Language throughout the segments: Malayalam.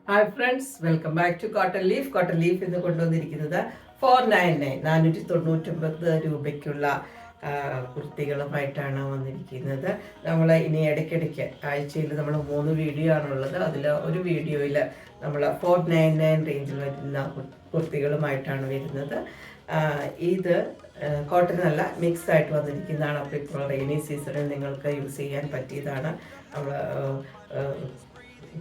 Hi friends, welcome back to cotton leaf. Cotton leaf എന്ന് കൊണ്ടുവന്നിരിക്കുന്നത് 499 499 രൂപയ്ക്കുള്ള കുർത്തികളുമായിട്ടാണ് വന്നിരിക്കുന്നത്. നമ്മൾ ഇനി ഇടയ്ക്കിടയ്ക്ക് ആഴ്ചയിൽ നമ്മൾ 3 വീഡിയോ ആണുള്ളത്. അതിൽ ഒരു വീഡിയോയിൽ നമ്മൾ 499 റേഞ്ചിൽ വരുന്ന കുർത്തികളുമായിട്ടാണ് വരുന്നത്. ഇത് കോട്ടൺ അല്ല, മിക്സ് ആയിട്ട് വന്നിരിക്കുന്നതാണ്. അപ്പോൾ ഇപ്പോൾ റെയിനി സീസണിൽ നിങ്ങൾക്ക് യൂസ് ചെയ്യാൻ പറ്റിയതാണ്. നമ്മൾ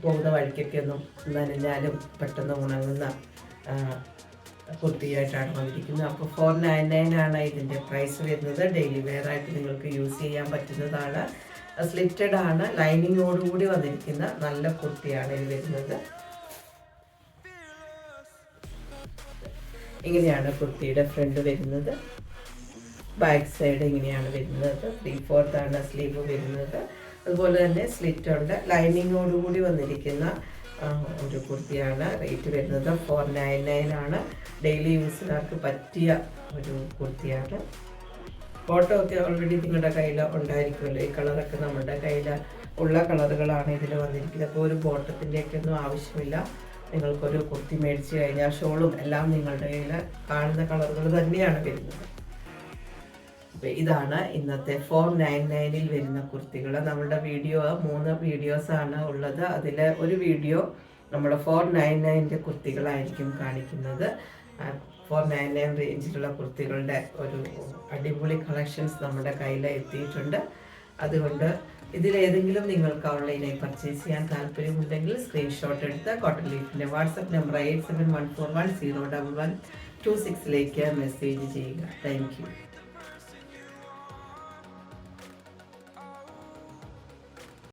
പോകുന്ന വഴിക്കൊക്കെ ഒന്നും നനഞ്ഞാലും പെട്ടെന്ന് ഉണങ്ങുന്ന കുർത്തിയായിട്ടാണ് വന്നിരിക്കുന്നത്. അപ്പോൾ 499 ആണ് ഇതിൻ്റെ പ്രൈസ് വരുന്നത്. ഡെയിലി വെയർ ആയിട്ട് നിങ്ങൾക്ക് യൂസ് ചെയ്യാൻ പറ്റുന്നതാണ്. സ്ലിറ്റഡ് ആണ്, ലൈനിങ്ങോടുകൂടി വന്നിരിക്കുന്ന നല്ല കുർത്തിയാണ് ഇത് വരുന്നത്. ഇങ്ങനെയാണ് കുർത്തിയുടെ ഫ്രണ്ട് വരുന്നത്. ബാക്ക് സൈഡ് ഇങ്ങനെയാണ് വരുന്നത്. 3/4 ആണ് സ്ലീവ് വരുന്നത്. അതുപോലെ തന്നെ സ്ലിറ്റ് ഉണ്ട്, ലൈനിങ്ങോടുകൂടി വന്നിരിക്കുന്ന ഒരു കുർത്തിയാണ്. റേറ്റ് വരുന്നത് 499 ആണ്. ഡെയിലി യൂസിനാർക്ക് പറ്റിയ ഒരു കുർത്തിയാണ്. ഫോട്ടോ ഒക്കെ ഓൾറെഡി നിങ്ങളുടെ കയ്യിൽ ഉണ്ടായിരിക്കുമല്ലോ. ഈ കളറൊക്കെ നമ്മുടെ കയ്യിൽ ഉള്ള കളറുകളാണ് ഇതിൽ വന്നിരിക്കുന്നത്. അപ്പോൾ ഒരു ബോട്ടത്തിൻ്റെയൊക്കെ ഒന്നും ആവശ്യമില്ല. നിങ്ങൾക്കൊരു കുർത്തി മേടിച്ച് കഴിഞ്ഞാൽ ഷോളും എല്ലാം നിങ്ങളുടെ കയ്യിൽ കാണുന്ന കളറുകൾ തന്നെയാണ് വരുന്നത്. ഇതാണ് ഇന്നത്തെ 499 വരുന്ന കുർത്തികൾ. നമ്മുടെ വീഡിയോ 3 വീഡിയോസാണ് ഉള്ളത്. അതിൽ ഒരു വീഡിയോ നമ്മൾ 499 കുർത്തികളായിരിക്കും കാണിക്കുന്നത്. 499 റേഞ്ചിലുള്ള കുർത്തികളുടെ ഒരു അടിപൊളി കളക്ഷൻസ് നമ്മുടെ കയ്യിൽ എത്തിയിട്ടുണ്ട്. അതുകൊണ്ട് ഇതിലേതെങ്കിലും നിങ്ങൾക്ക് ഓൺലൈനായി പർച്ചേസ് ചെയ്യാൻ താല്പര്യമുണ്ടെങ്കിൽ സ്ക്രീൻഷോട്ട് എടുത്ത് കോട്ടൺ ലീഫിൻ്റെ വാട്സപ്പ് നമ്പർ 8714101126 മെസ്സേജ് ചെയ്യുക. Thank you.